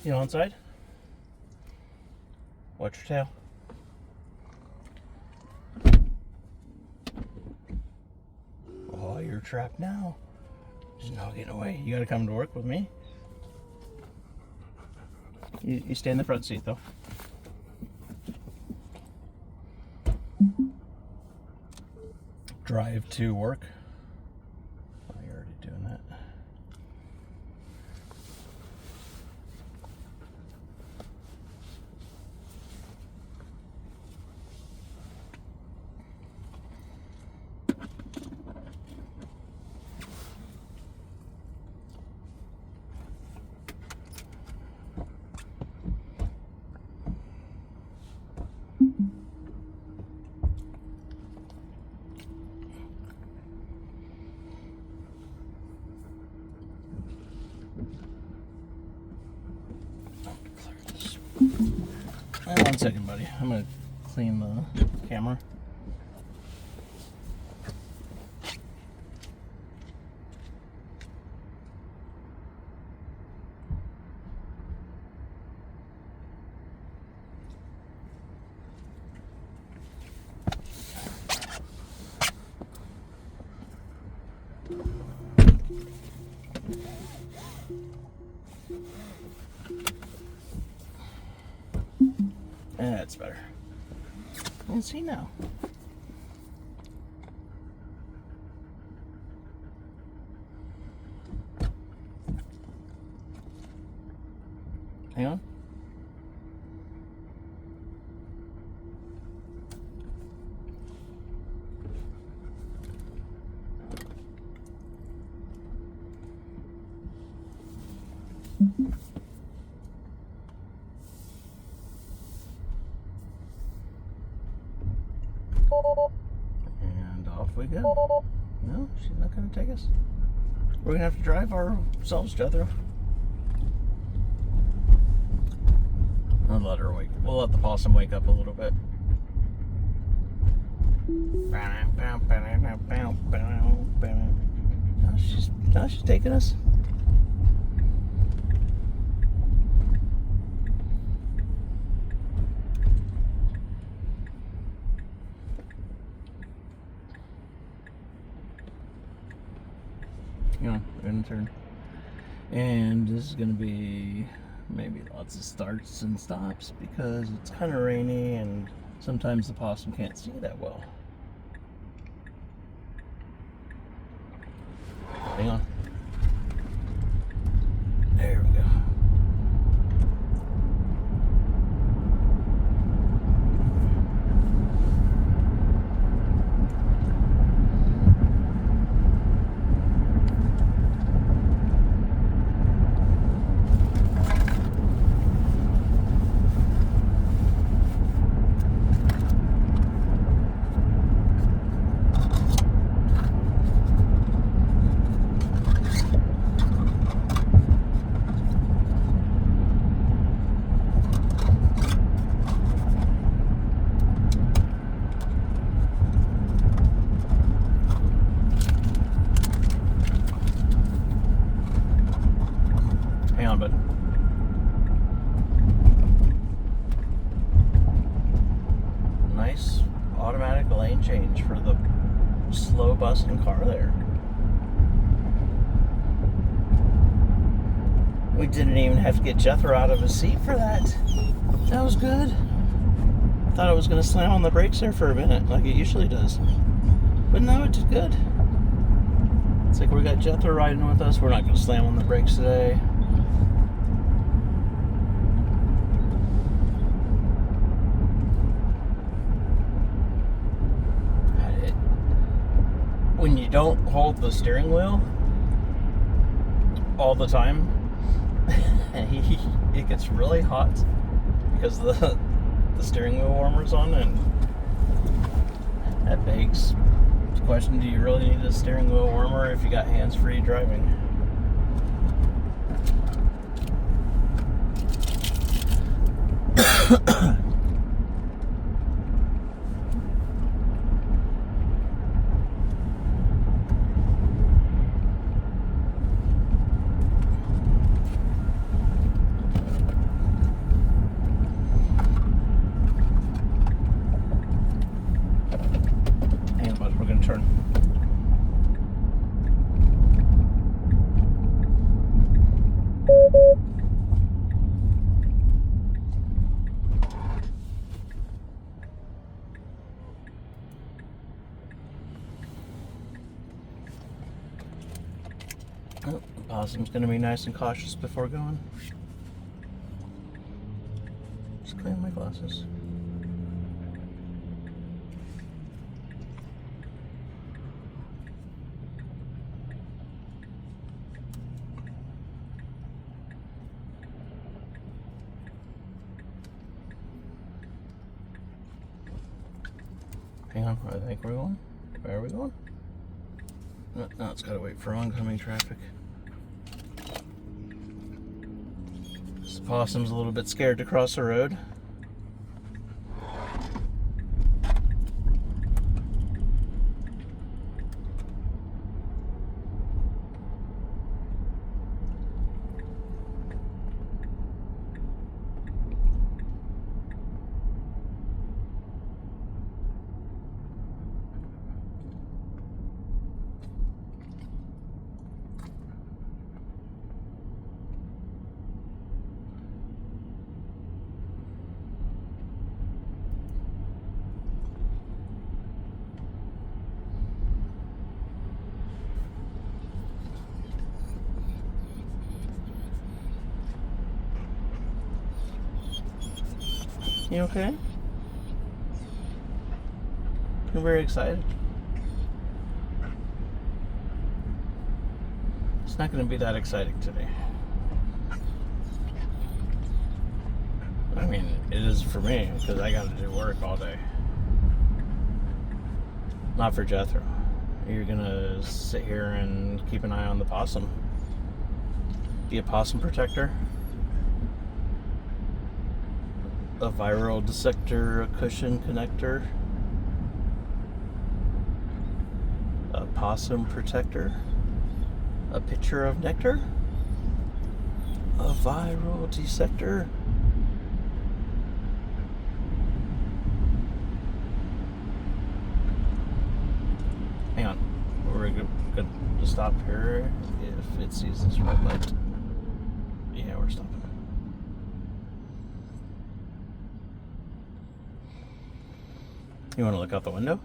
You inside? Watch your tail. Oh, you're trapped now. There's no getting away. You gotta come to work with me. You stay in the front seat though. Drive to work. Oh, you're already doing that. One second, buddy. I'm gonna clean the camera. That's better. Let's see now. Hang on. And off we go. No, she's not going to take us. We're going to have to drive ourselves, Jethro. I'll let her wake. We'll let the possum wake up a little bit. Now she's taking us. You know, we're gonna turn, and this is gonna be maybe lots of starts and stops because it's kind of rainy and sometimes the possum can't see that well. Hang on. There we go. Hang on, bud. Nice automatic lane change for the slow busting car there. We didn't even have to get Jethro out of his seat for that. That was good. Thought I was going to slam on the brakes there for a minute, like it usually does. But no, it did good. It's like we got Jethro riding with us. We're not going to slam on the brakes today. When you don't hold the steering wheel all the time, it gets really hot because the steering wheel warmer's on, and that begs the question, do you really need a steering wheel warmer if you got hands-free driving? Possum's gonna be nice and cautious before going. Just clean my glasses. Hang on, I think we're going. Where are we going? No, it's gotta wait for oncoming traffic. This possum's a little bit scared to cross the road. You okay? You're very excited. It's not going to be that exciting today. I mean, it is for me because I got to do work all day. Not for Jethro. You're going to sit here and keep an eye on the possum. Be a possum protector. A viral dissector, a cushion connector, a possum protector, a pitcher of nectar, a viral dissector. Hang on, we're good to stop here if it sees this red light. Yeah, we're stopping. You want to look out the window?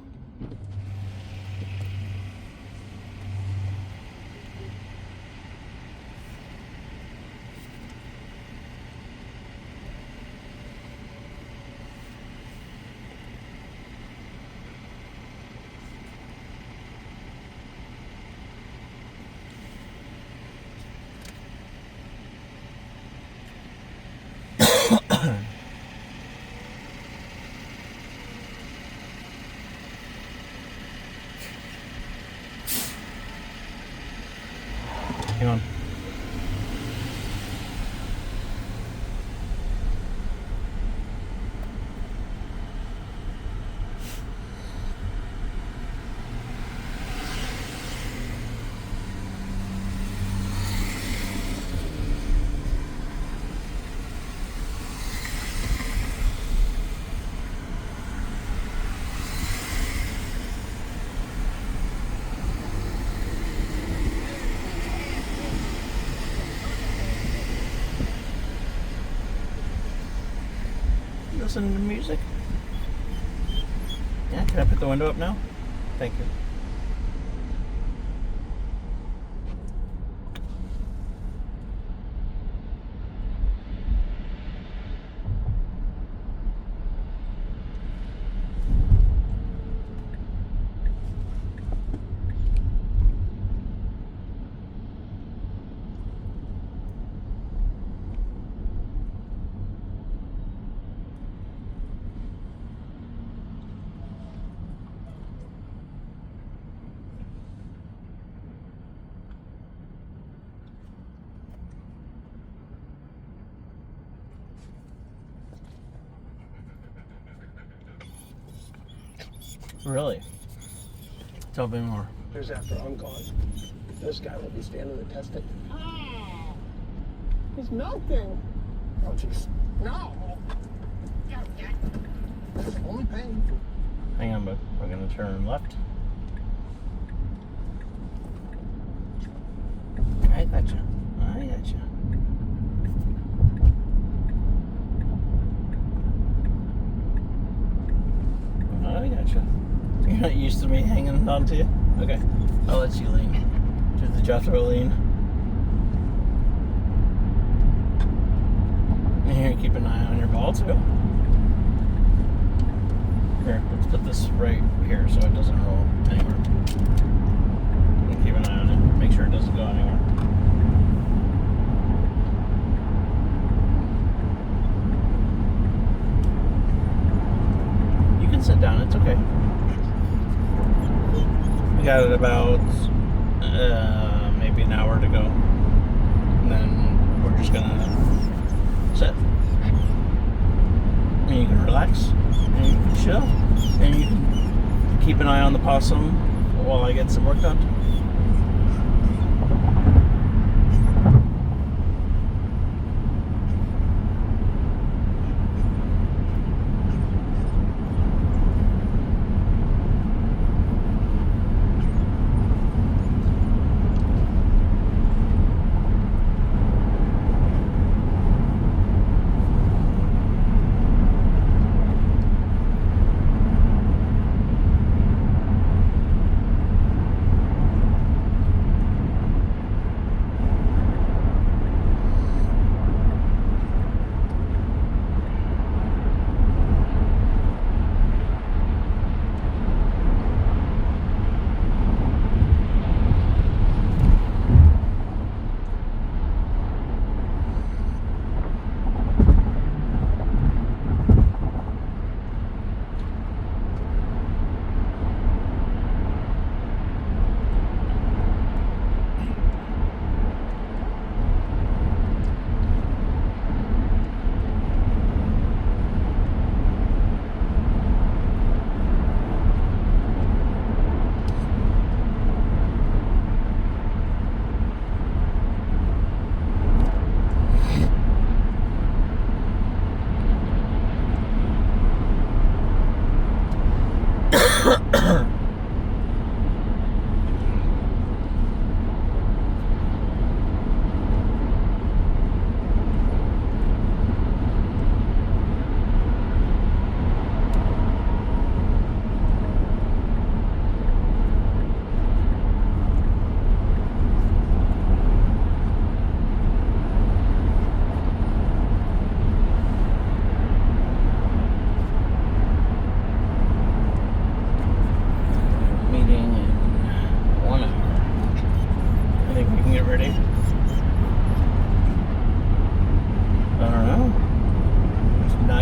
Hang on. Listen to music? Yeah, can I put the window up now? Thank you. Really? Tell me more. Years after I'm gone, this guy will be standing the testing. Oh, he's melting. Oh, jeez. No. Only pain. Hang on, bud. We're going to turn left. I gotcha. I gotcha. I gotcha. You're not used to me hanging on to you? Okay. I'll let you lean. Do the Jethro lean. Here, keep an eye on your ball too. Here, let's put this right here so it doesn't roll anywhere. And keep an eye on it. Make sure it doesn't go anywhere. You can sit down, it's okay. We got it about maybe an hour to go. And then we're just gonna sit. And you can relax. And you can chill. And you can keep an eye on the possum while I get some work done.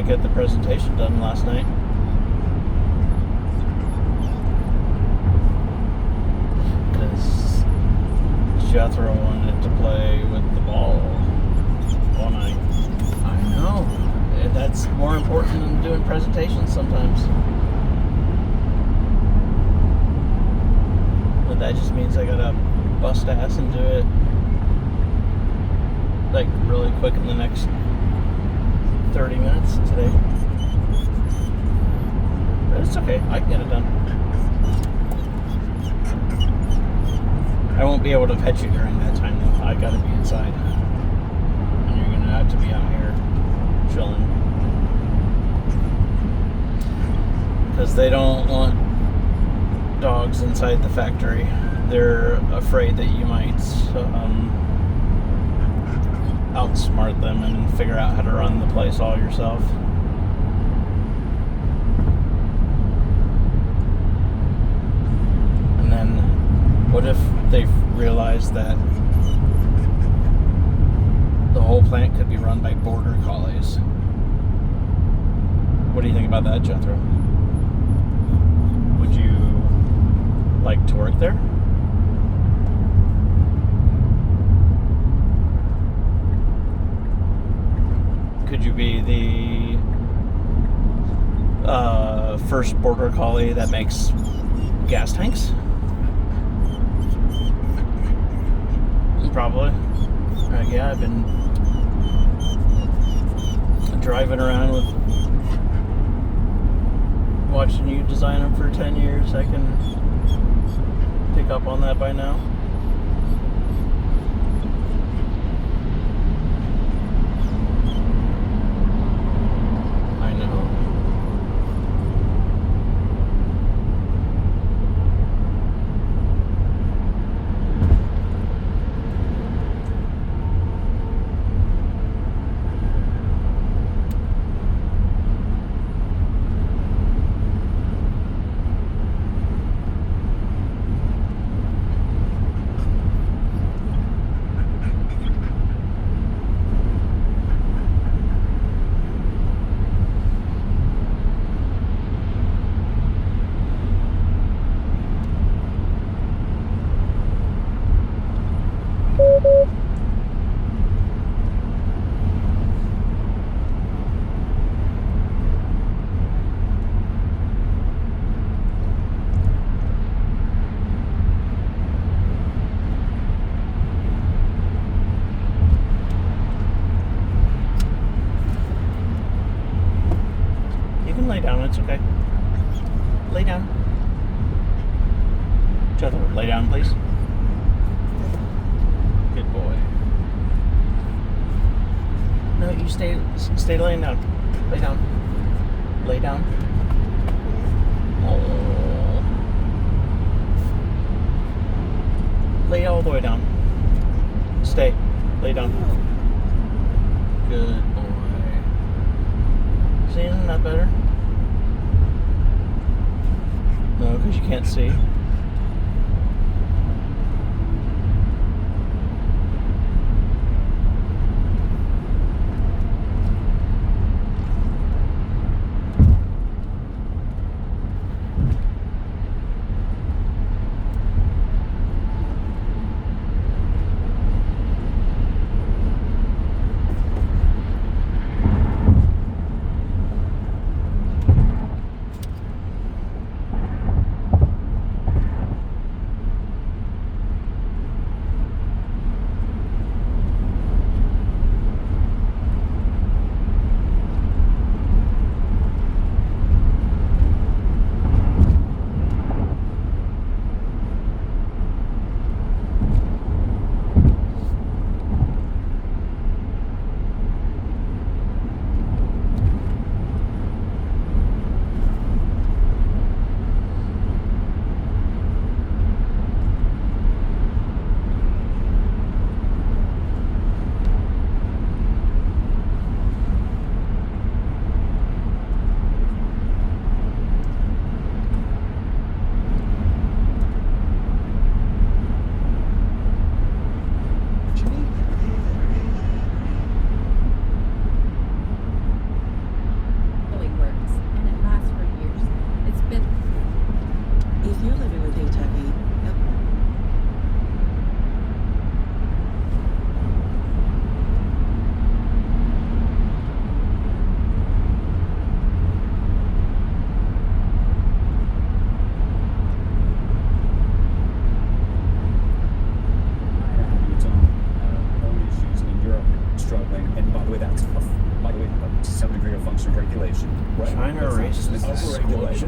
Get the presentation done last night. Because Jethro wanted to play with the ball all night. I know. And that's more important than doing presentations sometimes. But that just means I gotta bust ass and do it like really quick in the next 30 minutes today. But it's okay, I can get it done. I won't be able to pet you during that time though. I gotta be inside. And you're gonna have to be out here chilling. Because they don't want dogs inside the factory. They're afraid that you might outsmart them and figure out how to run the place all yourself. And then what if they realize that the whole plant could be run by border collies? What do you think about that, Jethro? Would you like to work there? Could you be the first border collie that makes gas tanks? Probably. Yeah, I've been driving around with watching you design them for 10 years. I can pick up on that by now. It's okay. Lay down. Jethro, lay down, please. Good boy. No, you stay laying down. Lay down. Lay down. Oh. Lay all the way down. Stay. Lay down. Good boy. See, isn't that better? No, because you can't see.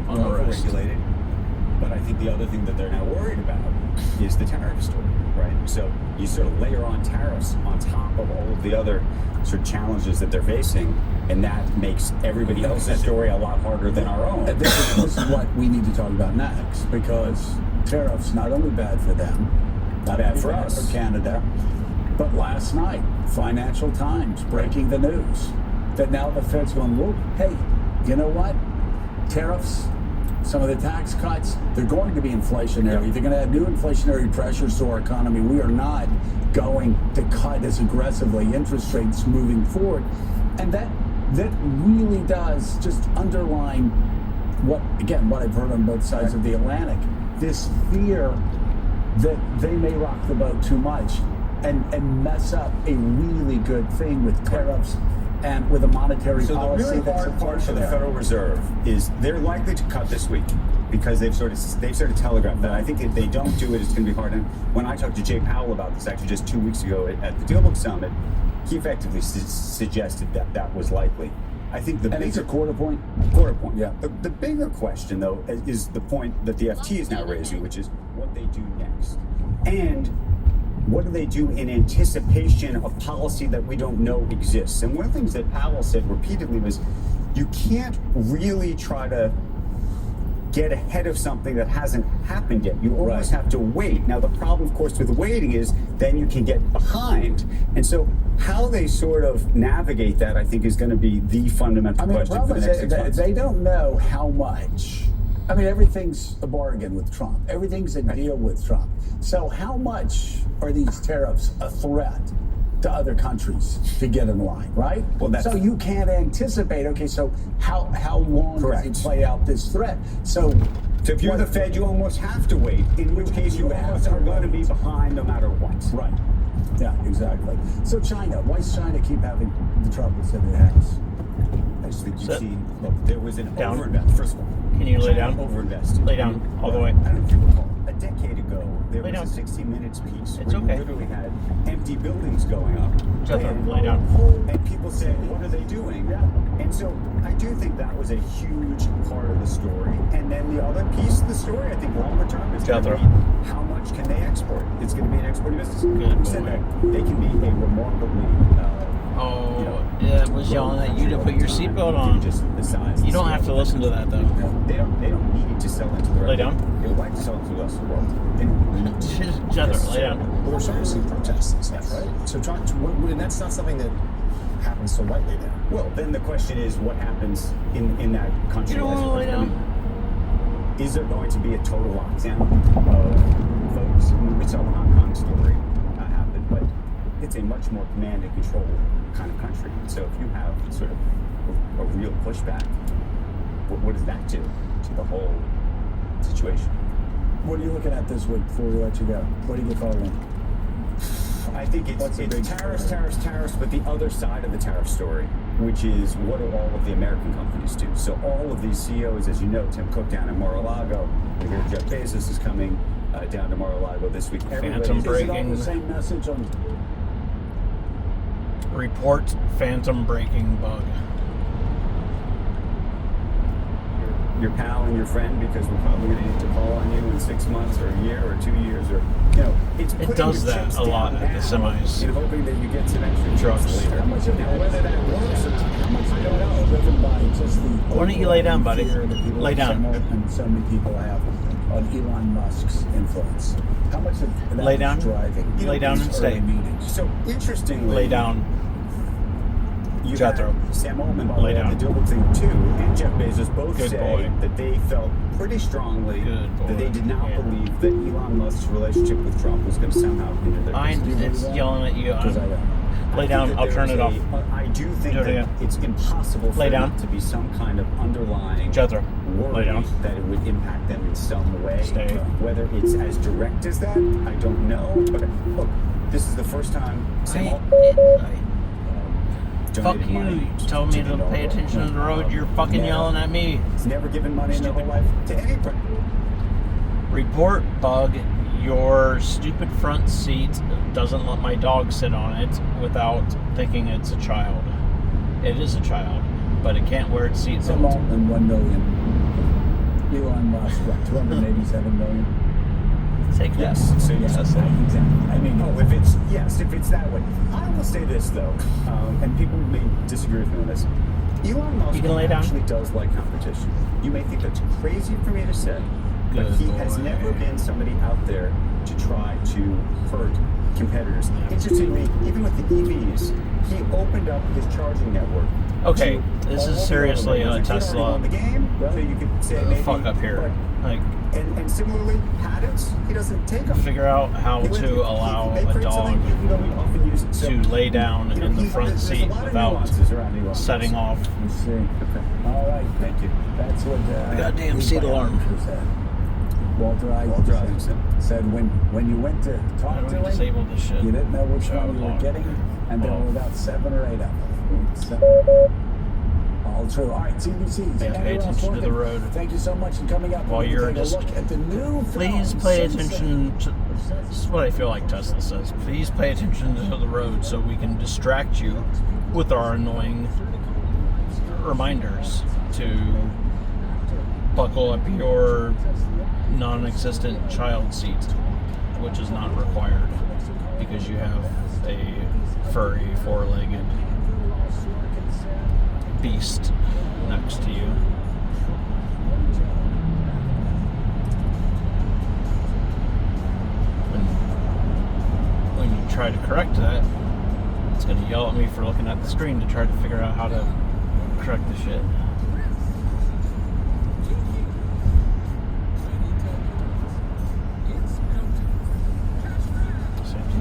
Overregulated. But I think the other thing that they're now worried about is the tariff story, right? So you sort of layer on tariffs on top of all of the other sort of challenges that they're facing, and that makes everybody else's story a lot harder than our own. This is what we need to talk about next, because tariffs not only bad for them, not bad only for bad us, for Canada, but last night, Financial Times breaking the news that now the Fed's going, well, hey, you know what? Tariffs, some of the tax cuts, they're going to be inflationary. They're going to add new inflationary pressures to our economy. We are not going to cut as aggressively interest rates moving forward. And that really does just underline what I've heard on both sides of the Atlantic, this fear that they may rock the boat too much and mess up a really good thing with tariffs and with a monetary policy. So the really hard part for the Federal Reserve is they're likely to cut this week because they've sort of telegraphed that. I think if they don't do it, it's going to be hard. And when I talked to Jay Powell about this actually just 2 weeks ago at the Dealbook Summit, he effectively suggested that was likely. I think it's a quarter point. Yeah. The bigger question, though, is the point that the FT is now raising, which is what they do next. And what do they do in anticipation of policy that we don't know exists? And one of the things that Powell said repeatedly was, you can't really try to get ahead of something that hasn't happened yet. You almost have to wait. Now, the problem, of course, with waiting is then you can get behind. And so how they sort of navigate that, I think, is going to be the fundamental question for the next 6 months. They don't know how much. I mean, everything's a bargain with Trump. Everything's a deal with Trump. So how much are these tariffs a threat to other countries to get in line, right? Well, so you can't anticipate, okay, so how long does it play out this threat? So if you're the Fed, you almost have to wait, in which case you almost are going to be behind no matter what. Right. Yeah, exactly. So China, why does China keep having the troubles that it has? I just think you Sit. see, look, there was an Down. overinvest. First of all, Can you lay China down? overinvested. Lay down, all the way. I don't know if you recall, a decade ago, there Lay was down. a 60 Minutes piece It's where okay. you literally had empty buildings going up. Jethro, and, lay down. And people said, what are they doing? And so I do think that was a huge part of the story. And then the other piece of the story, I think longer term, is going to Jethro. be how much can they export? It's going to be an exporting business. Good Who said boy. that? They can be a remarkably... Oh, yeah, it was yelling at you to put your seatbelt on. Just the size. You don't have to listen to that, though. They don't need to sell into the Lay down. They would like to sell into the rest of the world. They don't need to. Jethro, lay down. But we're starting to see protests and stuff, right? So and that's not something that happens so lightly there. Well, then the question is, what happens in that country? You don't want to lay down. Is there going to be a total lockdown of folks? I mean, we saw the Hong Kong story happen, but it's a much more command and control kind of country. So if you have sort of a real pushback, what does that do to the whole situation? What are you looking at this week before we let you go? What do you get following? I think What's the it's big tariffs, but the other side of the tariff story, which is what do all of the American companies do? So all of these CEOs, as you know, Tim Cook down in Mar-a-Lago, we hear Jeff Bezos is coming down to Mar-a-Lago this week. Phantom Is it all braking. the same message on... Report phantom braking bug. Your pal and your friend, because we're probably going to need to call on you in 6 months or a year or 2 years, or it's It putting does your that chips a lot down at the now semis. in hoping that you get some extra Trucks. trucks later. How much of Now, whether that works or not, I don't know. driven by just the... Why don't you lay down, buddy? fear that people Lay down. And so many people have on Elon Musk's influence. How much of that Lay is down. driving Lay down these and stay. early meetings? So interestingly, Lay down. you Jethro. had Sam Altman, by the Lay way, down. the Double Thing too, and Jeff Bezos both Good say boy. that they felt pretty strongly Good boy. that they did not Yeah. believe that Elon Musk's relationship with Trump was going to somehow hinder their business. It's yelling at you. Because I don't. Lay I down. think that I'll turn there's it off. I do think Do it that again. it's impossible for Lay there down. not to be some kind of underlying Jethro, worry lay down. that it would impact them in some way. Stay. Whether it's as direct as that, I don't know. But look, this is the first time Sam Altman Fuck donated you. money You told me to pay attention to the road. You're fucking yelling at me. He's never given money in their whole life to anybody. Report bug. Your stupid front seat doesn't let my dog sit on it without thinking it's a child. It is a child, but it can't wear its Sam seatbelt. Altman, 1 million. Elon Musk, what, 287 million? Take that. Yes. So Yes. Exactly. I mean, If it's that way. I will say this though, and people may disagree with me on this. Elon Musk You can lay down. actually does like competition. You may think that's crazy for me to say, but Good he has boy. never been somebody out there to try to hurt competitors. Interestingly, even with the EVs, he opened up his charging network. Okay, to this all is the seriously automakers. a Like, he already Tesla won the game, so you could say maybe fuck up here. Like, and similarly, patents, he doesn't take them. figure out how to allow a dog to lay down in the front seat without setting off. let's see. All right. Thank you. That's what Goddamn these seat alarm. biographers said. Walter Isaacson said when you went to How talk do to we him, disable this shit? you didn't know which Show one you were log. getting, and there Oh. were about 7 or 8 of them. So, all true. All right, CBC. Yeah, pay attention to the road. Thank you so much for coming up. While We're gonna you're take a just- look at the new Please film, pay Sunset. attention to. This is what I feel like Tesla says. Please pay attention to the road so we can distract you with our annoying reminders to buckle up your non-existent child seat, which is not required because you have a furry, four-legged beast next to you. When you try to correct that, it's going to yell at me for looking at the screen to try to figure out how to correct the shit. Safety.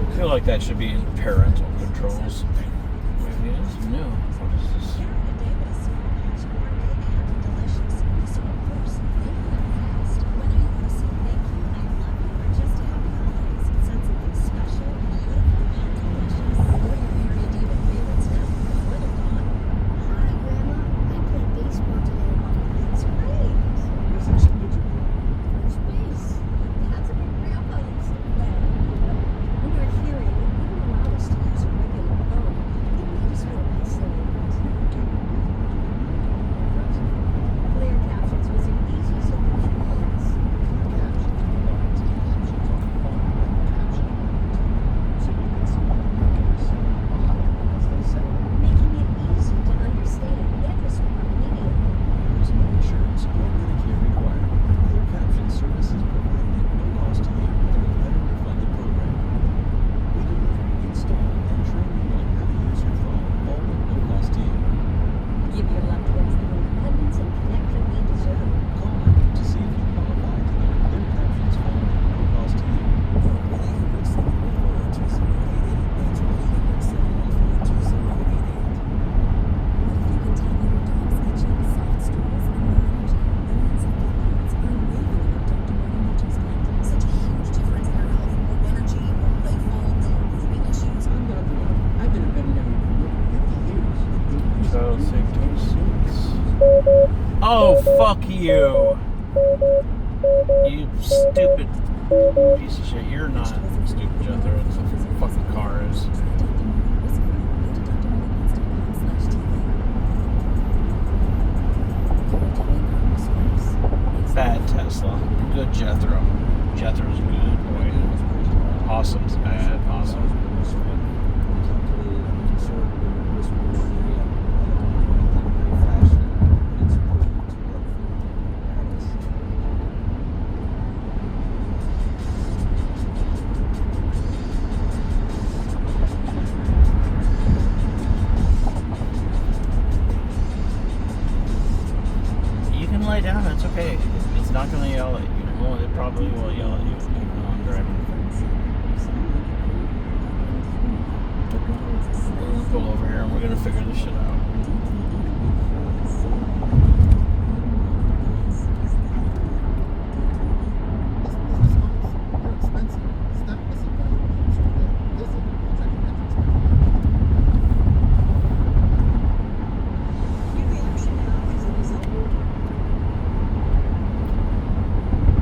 I feel like that should be in parental controls. Maybe it is new. What is this? Oh, fuck you. You stupid piece of shit. You're not stupid, Jethro. It's a fucking car is. Bad Tesla. Good Jethro. Jethro's good, boy. Awesome's bad. Awesome. Lay down, it's okay. It's not going to yell at you. Well, it probably will yell at you even while I'm driving. We're going to pull over here and we're going to figure this shit out.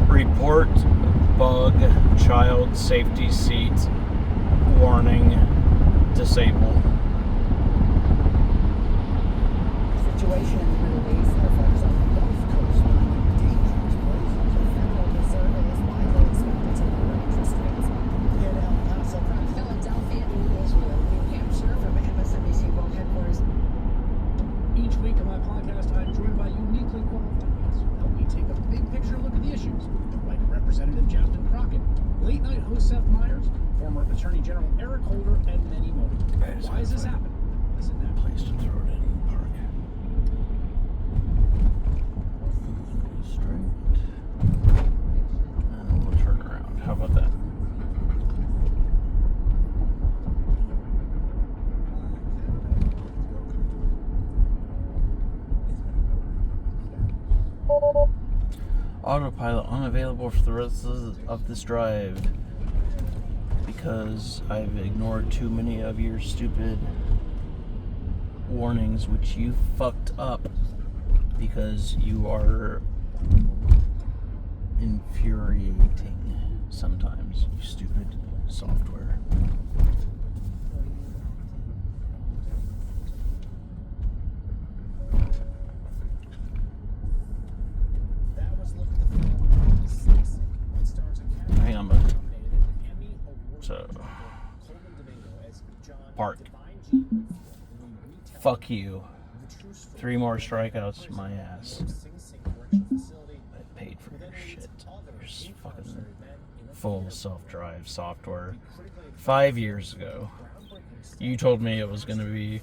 Report bug, child safety seat, warning, disable. Situation in the Middle East affects on the Gulf Coast with dangerous places. The Federal Reserve is widely expected to lower interest rates. In El Paso, Philadelphia, Israel, New Hampshire, from MSNBC World Headquarters. Each week on my podcast, I'm joined by uniquely qualified guests. Help me take a big picture look at the issues. Like Representative Justin Crockett, late night host Seth Meyers, former Attorney General Eric Holder, and many more. Why is this happening? Listen now. Place to throw it in the park. Straight. And we'll turn around. How about that? Autopilot unavailable for the rest of this drive because I've ignored too many of your stupid warnings, which you fucked up because you are infuriating sometimes, you stupid software. Hang on, bud. So, park. Fuck you. 3 more strikeouts, my ass. I paid for your shit. Your fucking full self-drive software. 5 years ago, you told me it was going to be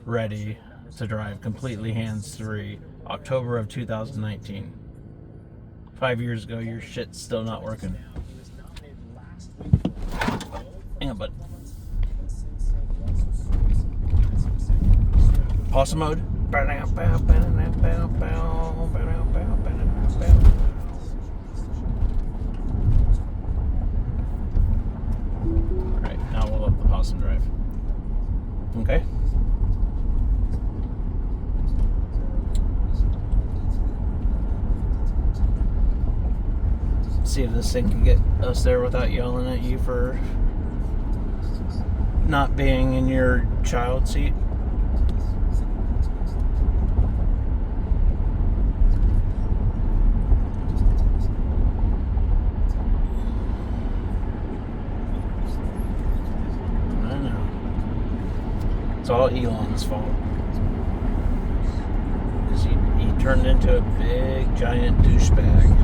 ready to drive completely hands-free. October of 2019. 5 years ago, your shit's still not working. Hang on, bud. Pause mode. Alright, now we'll up the pause and drive. Okay. See if this thing can get us there without yelling at you for not being in your child seat. I know. It's all Elon's fault. Because he turned into a big, giant douchebag.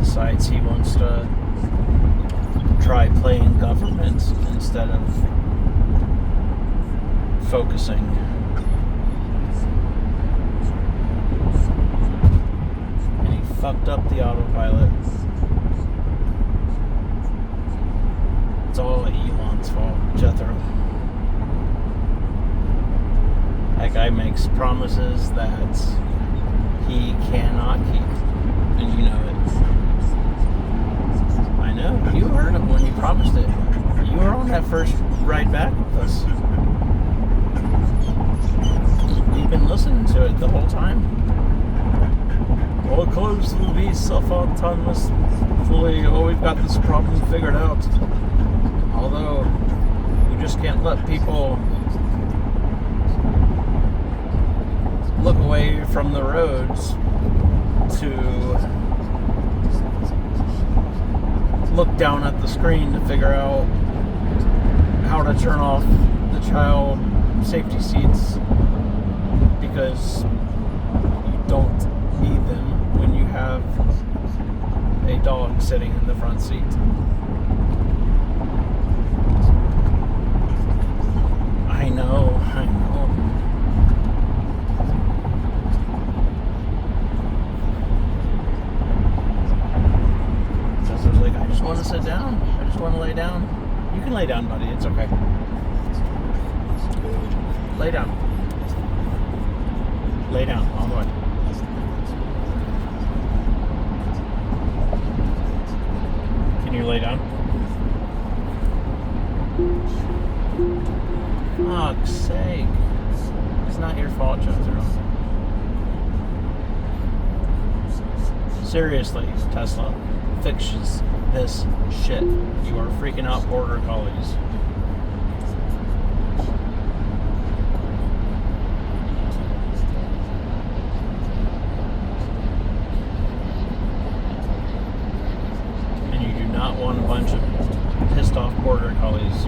Decides he wants to try playing government instead of focusing. And he fucked up the autopilot. It's all Elon's fault, Jethro. That guy makes promises that he cannot keep, and you know it. I know, you heard him when he promised it. You were on that first ride back with us. You've been listening to it the fully self-autonomous, we've got this problem figured out. Although, we just can't let people look away from the roads to look down at the screen to figure out how to turn off the child safety seats, because you don't need them when you have a dog sitting in the front seat. I know. Justin's like, I just want to sit down. I just want to lay down. You can lay down, buddy. It's okay. Lay down. Lay down, all the way. Can you lay down? Fuck's sake. It's not your fault, Jethro. Seriously, Tesla, fix this shit. You are freaking out border collies. And you do not want a bunch of pissed off border collies,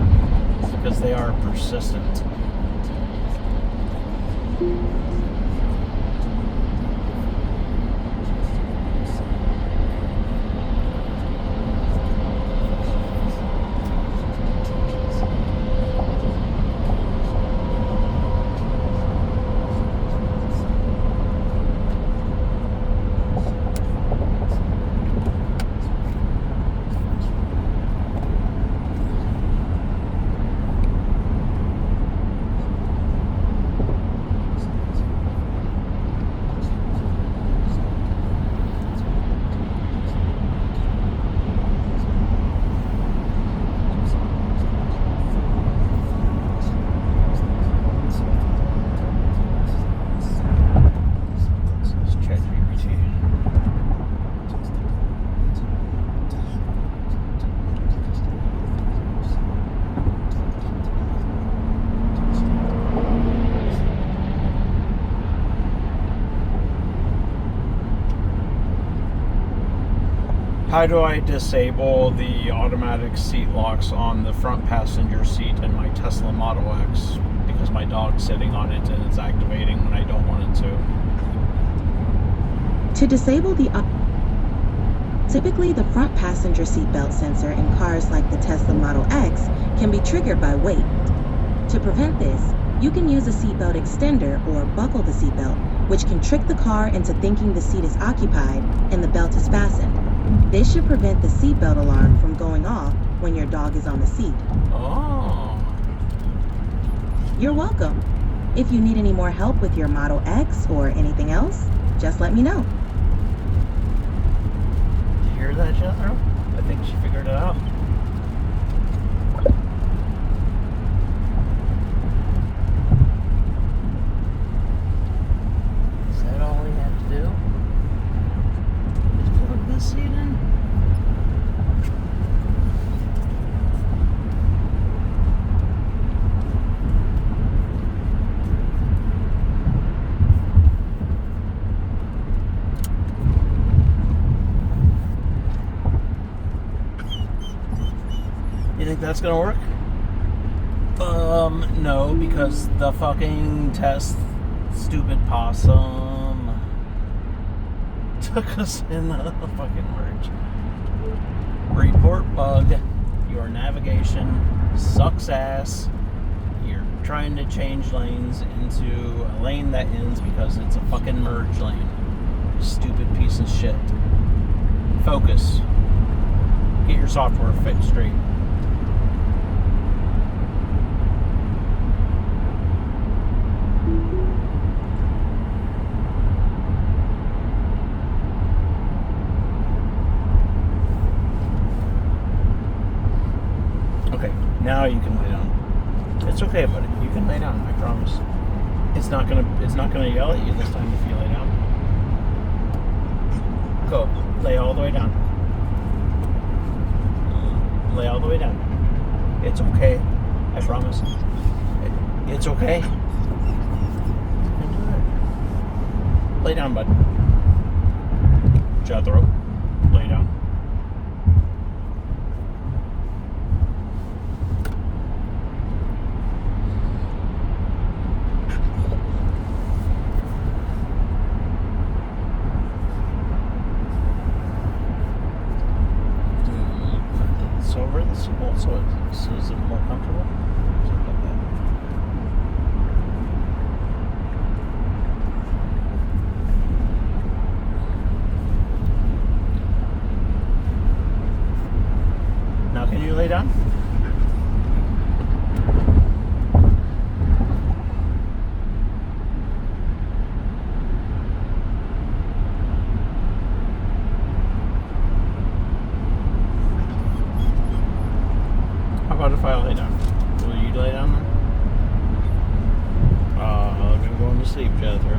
because they are persistent. How do I disable the automatic seat locks on the front passenger seat in my Tesla Model X? Because my dog's sitting on it and it's activating when I don't want it to. To disable the typically the front passenger seatbelt sensor in cars like the Tesla Model X can be triggered by weight. To prevent this, you can use a seatbelt extender or buckle the seatbelt, which can trick the car into thinking the seat is occupied and the belt is fastened. This should prevent the seatbelt alarm from going off when your dog is on the seat. Oh. You're welcome. If you need any more help with your Model X or anything else, just let me know. Did you hear that, Jethro? I think she figured it out. Is that all we have to do? Just plug this seat in? You think that's gonna work? No, because the fucking test stupid possum took us in the fucking merge. Report bug. Your navigation sucks ass. You're trying to change lanes into a lane that ends because it's a fucking merge lane. Stupid piece of shit. Focus. Get your software fixed straight. Okay, now you can lay down. It's okay, buddy. You can lay down. I promise. It's not gonna yell at you this time if you lay down. Go. Lay all the way down. Lay all the way down. It's okay. I promise. It's okay. You can do it. Lay down, bud. Jethro. Lay down. Over the seatbelt so it's more comfortable. Something like that. Now can you lay down? How about if I lay down? Will you lay down then? I'm going to sleep, Jethro.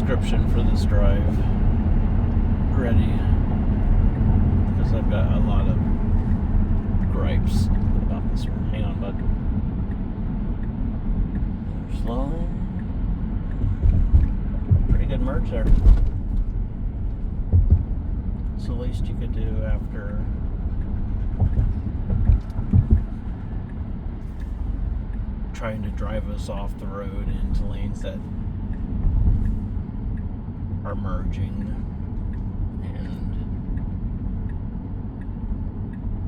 description for this drive ready, because I've got a lot of gripes about this one. Hang on, bud. Slowly. Pretty good merge there. It's the least you could do after trying to drive us off the road into lanes that are merging and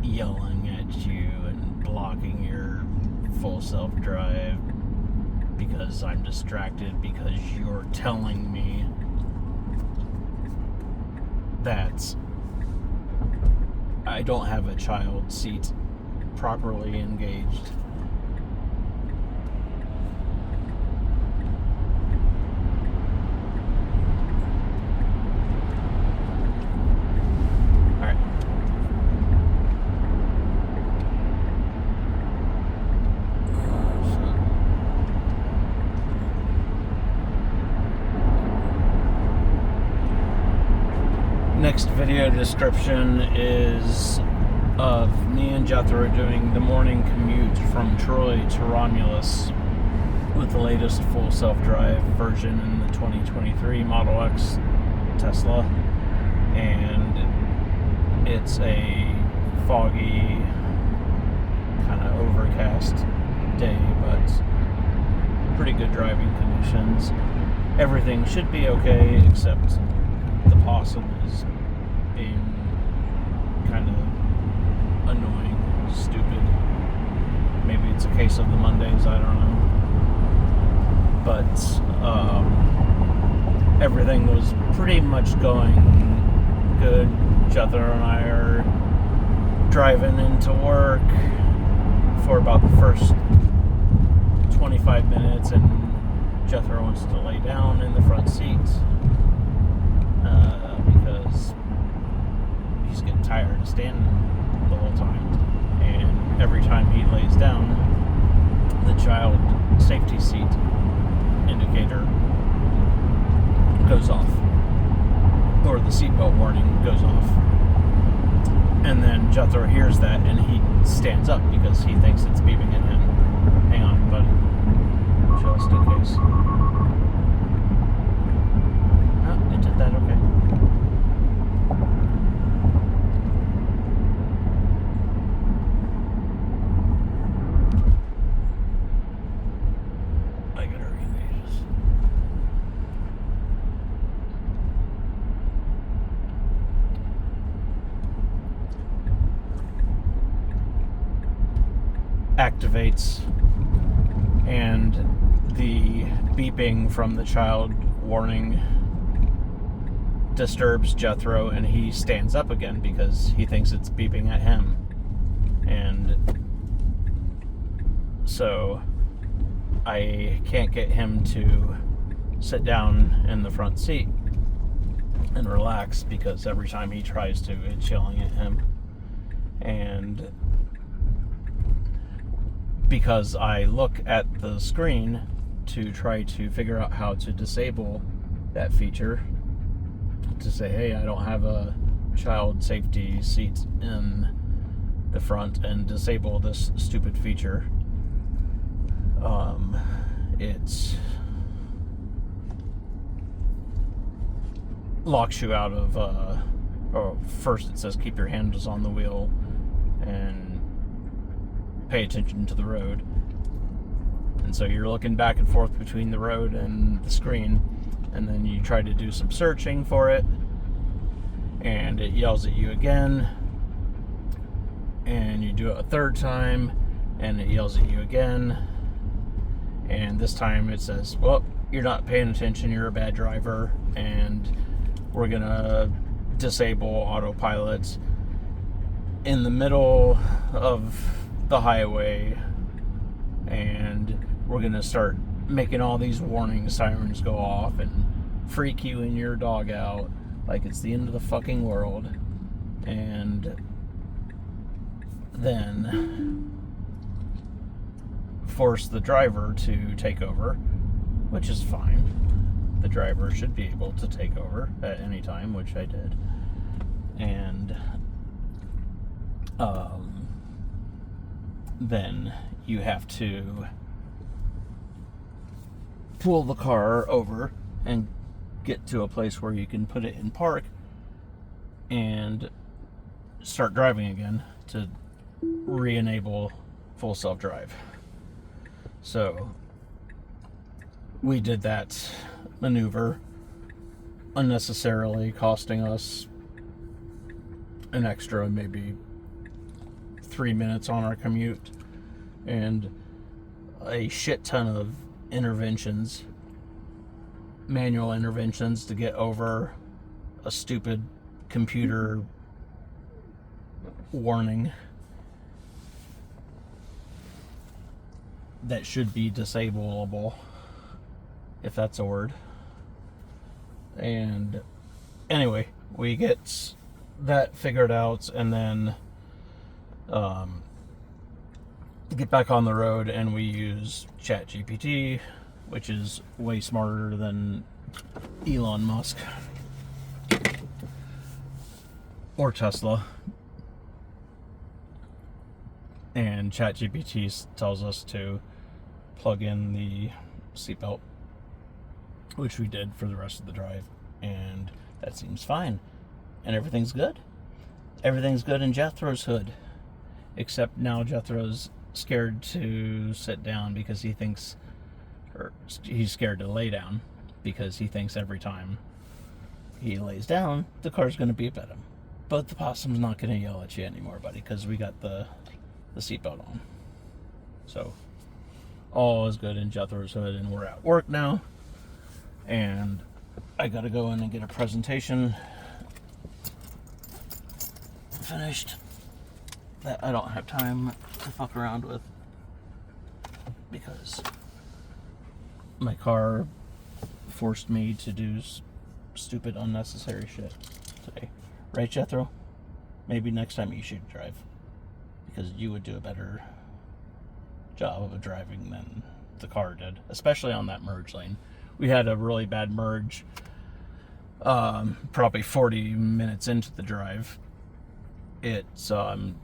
yelling at you and blocking your full self-drive because I'm distracted because you're telling me that I don't have a child seat properly engaged. next video description is of me and Jethro doing the morning commute from Troy to Romulus with the latest full self-drive version in the 2023 Model X Tesla. And it's a foggy, kind of overcast day, but pretty good driving conditions. Everything should be okay, except the possum is being kind of annoying, stupid. Maybe it's a case of the Mondays, I don't know. But everything was pretty much going good. Jethro and I are driving into work for about the first 25 minutes, and Jethro wants to lay down in the front seat because he's getting tired of standing the whole time. And every time he lays down, the child safety seat indicator goes off, or the seatbelt warning goes off. And then Jethro hears that and he stands up because he thinks it's beeping at him. Hang on, buddy. Just in case. Oh, it did that, okay. I gotta read these. Activates, and the beeping from the child warning disturbs Jethro, and he stands up again because he thinks it's beeping at him. And so I can't get him to sit down in the front seat and relax, because every time he tries to, it's yelling at him. And because I look at the screen to try to figure out how to disable that feature, to say, hey, I don't have a child safety seat in the front, and disable this stupid feature. It locks you out of, first it says keep your hands on the wheel and pay attention to the road. And so you're looking back and forth between the road and the screen, and then you try to do some searching for it, and it yells at you again, and you do it a third time, and it yells at you again, and this time it says, well, you're not paying attention, you're a bad driver, and we're gonna disable Autopilot in the middle of the highway, and we're gonna start making all these warning sirens go off and freak you and your dog out like it's the end of the fucking world, and then force the driver to take over, which is fine. The driver should be able to take over at any time, which I did. And then you have to pull the car over and get to a place where you can put it in park and start driving again to re-enable full self-drive. So we did that maneuver, unnecessarily costing us an extra maybe 3 minutes on our commute, and a shit ton of interventions, manual interventions, to get over a stupid computer warning that should be disableable, if that's a word. And anyway, we get that figured out, and then get back on the road, and we use ChatGPT, which is way smarter than Elon Musk. or Tesla. And ChatGPT tells us to plug in the seatbelt, which we did for the rest of the drive, and that seems fine. And everything's good. Everything's good in Jethro's hood, except now Jethro's scared to sit down because he thinks, or he's scared to lay down because he thinks every time he lays down, the car's going to beep at him. But the possum's not going to yell at you anymore, buddy, because we got the seatbelt on. So all is good in Jethro's hood, and we're at work now, and I got to go in and get a presentation finished that I don't have time to fuck around with because my car forced me to do stupid, unnecessary shit today. Right, Jethro? Maybe next time you should drive, because you would do a better job of driving than the car did, especially on that merge lane. We had a really bad merge probably 40 minutes into the drive. It's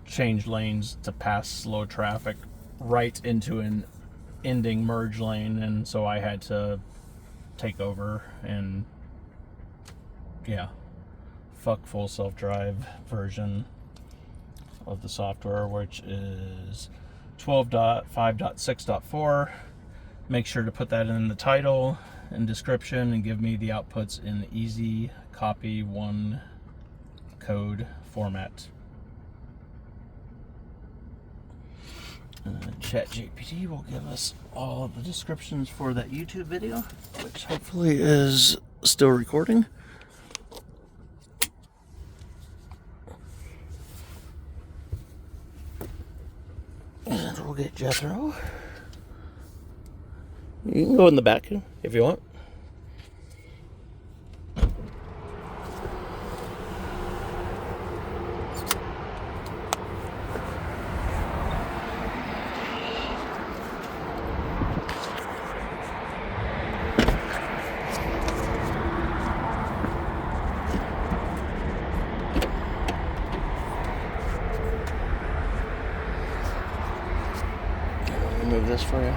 changed lanes to pass slow traffic right into an ending merge lane, and so I had to take over and fuck full self-drive version of the software, which is 12.5.6.4. Make sure to put that in the title and description and give me the outputs in easy copy one code format. ChatGPT will give us all the descriptions for that YouTube video, which hopefully is still recording. And we'll get Jethro. You can go in the back if you want. Move this for you.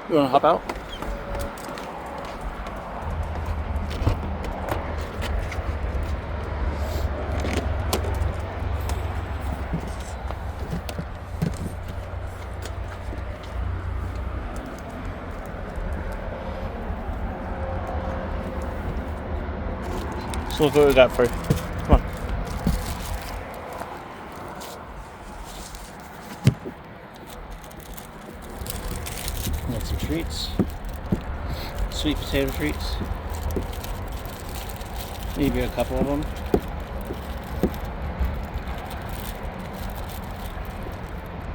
You want to hop out? So look what we got for you. Come on. Got some treats. Sweet potato treats. Maybe a couple of them.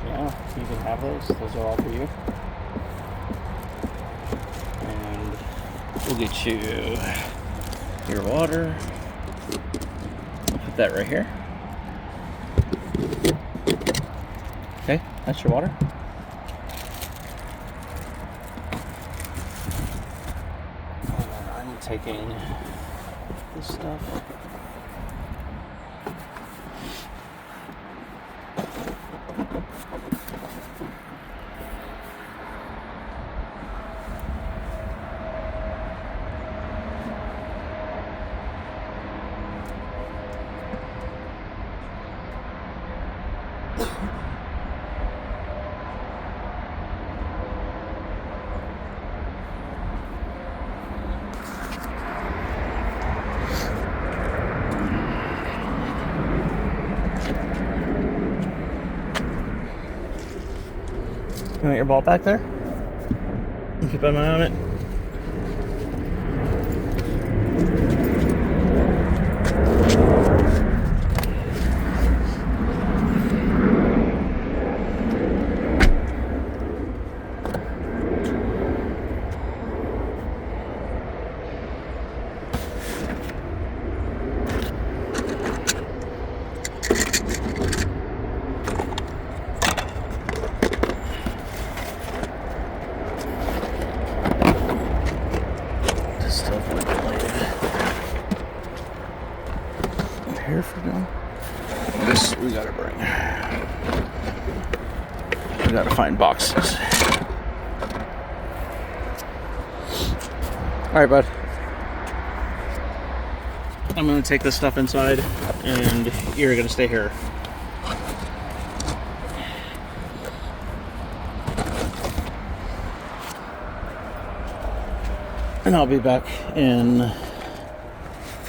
Yeah, you can have those. Those are all for you. And we'll get you your water. Put that right here. Okay, that's your water. I'm taking this stuff. You want your ball back there? Keep an eye on it. here for now. This we gotta bring. We gotta find boxes. Alright, bud. I'm gonna take this stuff inside and you're gonna stay here. And I'll be back in a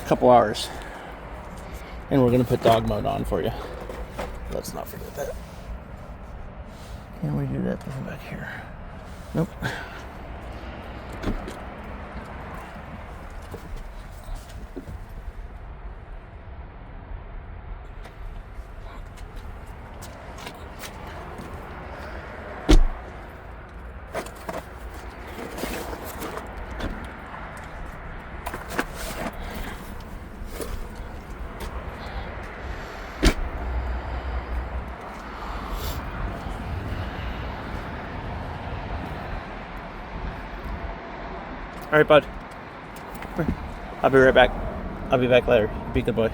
couple hours. And we're gonna put dog mode on for you. Let's not forget that. Can we do that from back here? Nope. All right, bud. I'll be right back. I'll be back later. Be a good boy.